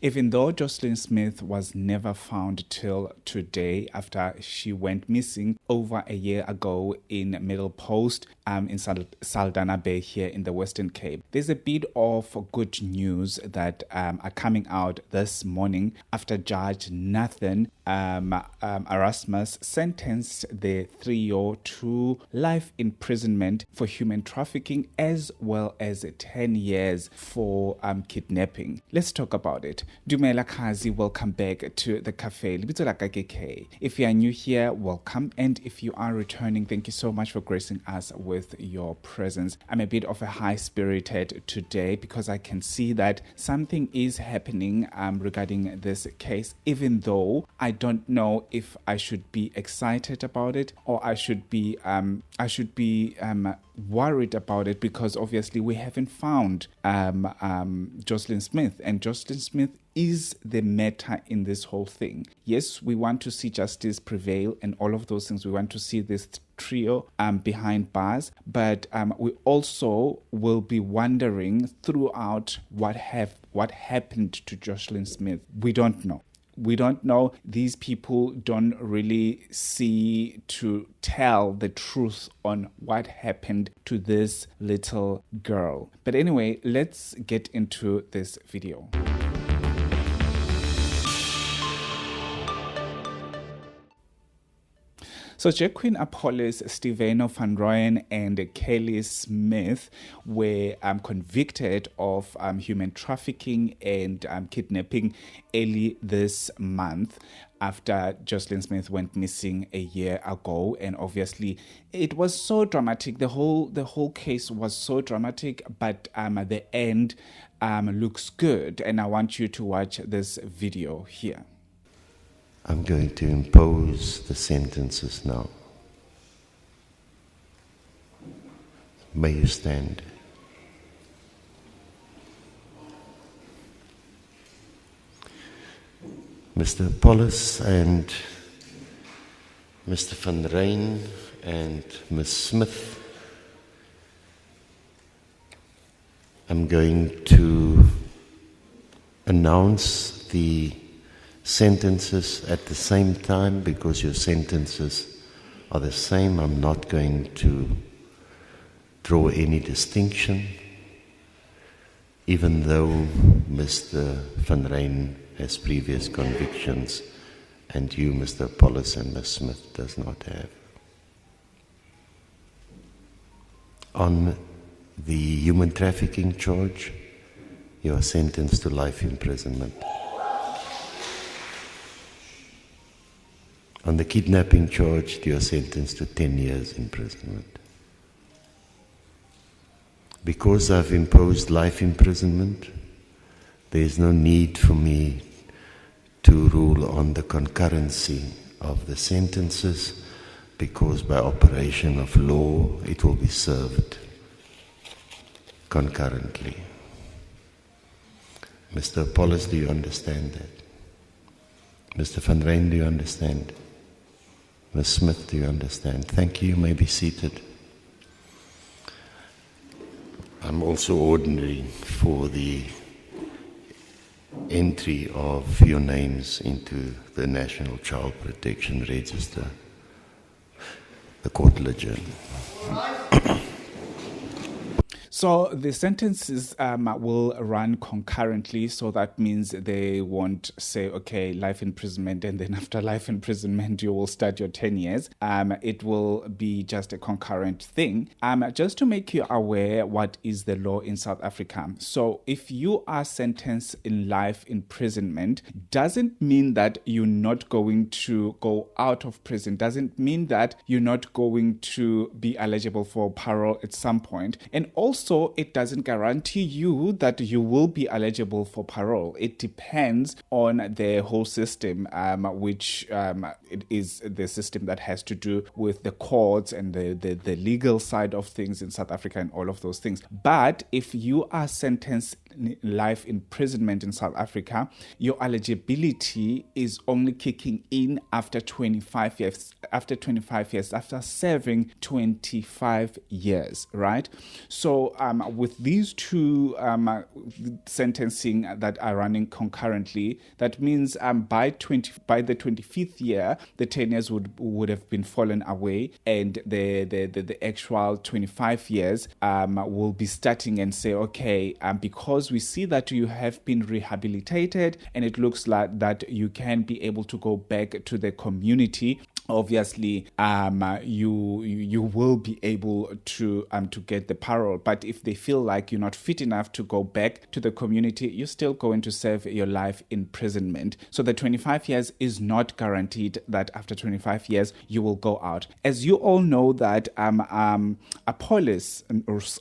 Even though Joslin Smith was never found till today after she went missing over a year ago in Middle Post in Saldanha Bay here in the Western Cape, there's a bit of good news that are coming out this morning after Judge Nathan Erasmus sentenced the 3-year to life imprisonment for human trafficking as well as 10 years for kidnapping. Let's talk about it. Dumela Kazi, welcome back to the cafe. If you are new here, welcome, and if you are returning, thank you so much for gracing us with your presence. I'm a bit of a high-spirited today because I can see that something is happening regarding this case, even though I don't know if I should be excited about it or I should be worried about it, because obviously we haven't found Joslin Smith, and Joslin Smith is the matter in this whole thing. Yes, we want to see justice prevail and all of those things. We want to see this trio behind bars, but we also will be wondering throughout what happened to Joslin Smith. We don't know. These people don't really see to tell the truth on what happened to this little girl. But anyway, let's get into this video. So Jacquen, Appollis, Steveno van Rhyn and Joshlin Smith were convicted of human trafficking and kidnapping early this month after Joslin Smith went missing a year ago. And obviously it was so dramatic. The whole case was so dramatic, but the end looks good. And I want you to watch this video here. I'm going to impose the sentences now. May you stand. Mr. Appollis and Mr. van Rhyn and Ms. Smith, I'm going to announce the sentences at the same time because your sentences are the same. I'm not going to draw any distinction, even though Mr. van Rhyn has previous convictions and you, Mr. Appollis and Ms. Smith, does not have. On the human trafficking charge, you are sentenced to life imprisonment. On the kidnapping charge, you are sentenced to 10 years imprisonment. Because I've imposed life imprisonment, there is no need for me to rule on the concurrency of the sentences, because by operation of law, it will be served concurrently. Mr. Appollis, do you understand that? Mr. van Rhyn, do you understand? Ms. Smith, do you understand? Thank you. You may be seated. I'm also ordering for the entry of your names into the National Child Protection Register. The court will adjourn. So the sentences will run concurrently, so that means they won't say, okay, life imprisonment, and then after life imprisonment, you will start your 10 years. It will be just a concurrent thing. Just to make you aware what is the law in South Africa. So if you are sentenced in life imprisonment, doesn't mean that you're not going to go out of prison, doesn't mean that you're not going to be eligible for parole at some point. And also, it doesn't guarantee you that you will be eligible for parole. It depends on the whole system, which it is the system that has to do with the courts and the legal side of things in South Africa and all of those things. But if you are sentenced life imprisonment in South Africa, your eligibility is only kicking in after 25 years, after serving 25 years, right? So with these two sentencing that are running concurrently, that means by the 25th year, the 10 years would have been fallen away, and the actual 25 years will be starting and say, okay, because we see that you have been rehabilitated and it looks like that you can be able to go back to the community. Obviously, you will be able to get the parole. But if they feel like you're not fit enough to go back to the community, you're still going to serve your life imprisonment. So the 25 years is not guaranteed that after 25 years you will go out. As you all know that Appollis,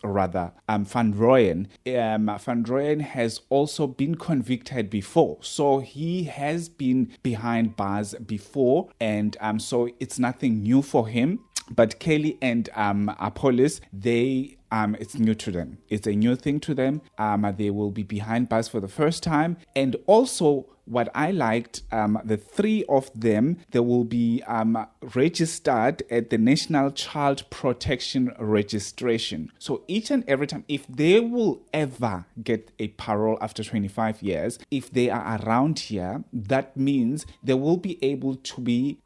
or rather Van Rhyn has also been convicted before. So he has been behind bars before, and so it's nothing new for him. But Kelly and Appollis, it's new to them. It's a new thing to them. They will be behind bars for the first time. And also, what I liked, the three of them, they will be registered at the National Child Protection Registration. So each and every time, if they will ever get a parole after 25 years, if they are around here, that means they will be able to be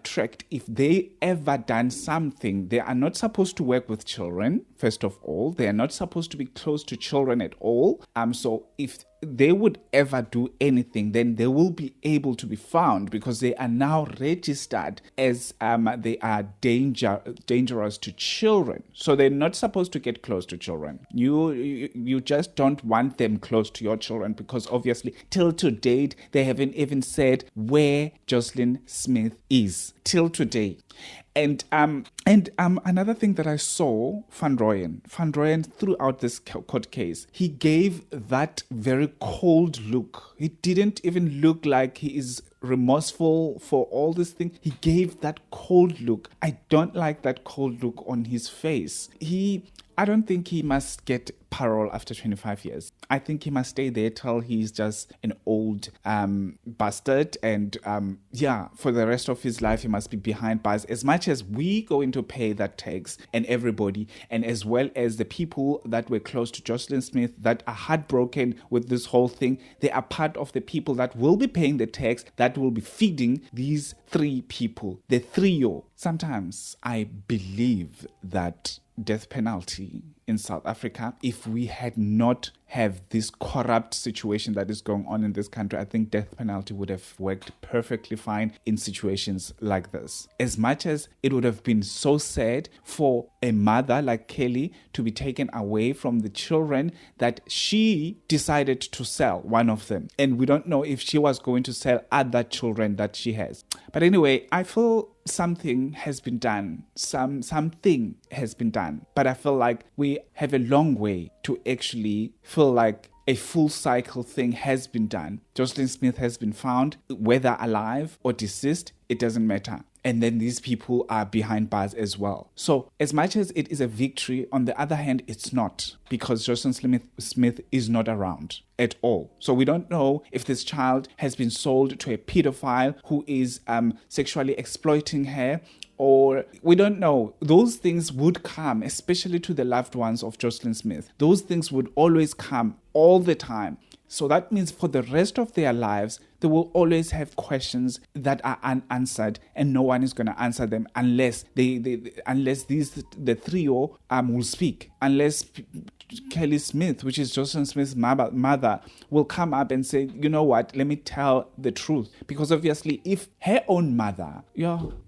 tracked. If they ever done something, they are not supposed to work with children, first of all. They are not supposed to be close to children at all. So if they would ever do anything, then they will be able to be found, because they are now registered as they are dangerous to children. So they're not supposed to get close to children. You just don't want them close to your children, because obviously till to date they haven't even said where Joslin Smith is till today. And another thing that I saw, Van Rhyn throughout this court case, he gave that very cold look. He didn't even look like he is remorseful for all this thing. He gave that cold look. I don't like that cold look on his face. I don't think he must get parole after 25 years. I think he must stay there till he's just an old bastard. And for the rest of his life, he must be behind bars. As much as we going to pay that tax, and everybody, and as well as the people that were close to Joslin Smith that are heartbroken with this whole thing, they are part of the people that will be paying the tax, that will be feeding these three people, the trio. Sometimes I believe that death penalty in South Africa, if we had not have this corrupt situation that is going on in this country, I think death penalty would have worked perfectly fine in situations like this. As much as it would have been so sad for a mother like Kelly to be taken away from the children that she decided to sell one of them. And we don't know if she was going to sell other children that she has. But anyway, I feel something has been done. Something has been done. But I feel like we have a long way to actually feel like a full cycle thing has been done. Joslin Smith has been found, whether alive or deceased, it doesn't matter. And then these people are behind bars as well. So as much as it is a victory, on the other hand, it's not, because Joslin Smith is not around at all. So we don't know if this child has been sold to a pedophile who is sexually exploiting her, or we don't know. Those things would come, especially to the loved ones of Joslin Smith. Those things would always come all the time. So that means for the rest of their lives, they will always have questions that are unanswered, and no one is going to answer them unless the trio will speak. Unless Kelly Smith, which is Joslin Smith's mother, will come up and say, you know what, let me tell the truth. Because obviously, if her own mother,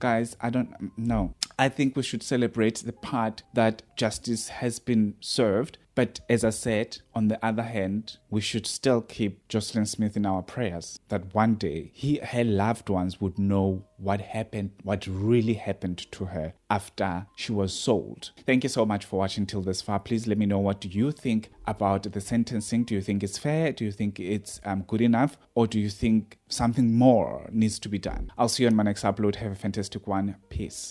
guys, I don't know. I think we should celebrate the part that justice has been served. But as I said, on the other hand, we should still keep Joslin Smith in our prayers, that one day her loved ones would know what happened, what really happened to her after she was sold. Thank you so much for watching till this far. Please let me know, what do you think about the sentencing? Do you think it's fair? Do you think it's good enough? Or do you think something more needs to be done? I'll see you on my next upload. Have a fantastic one. Peace.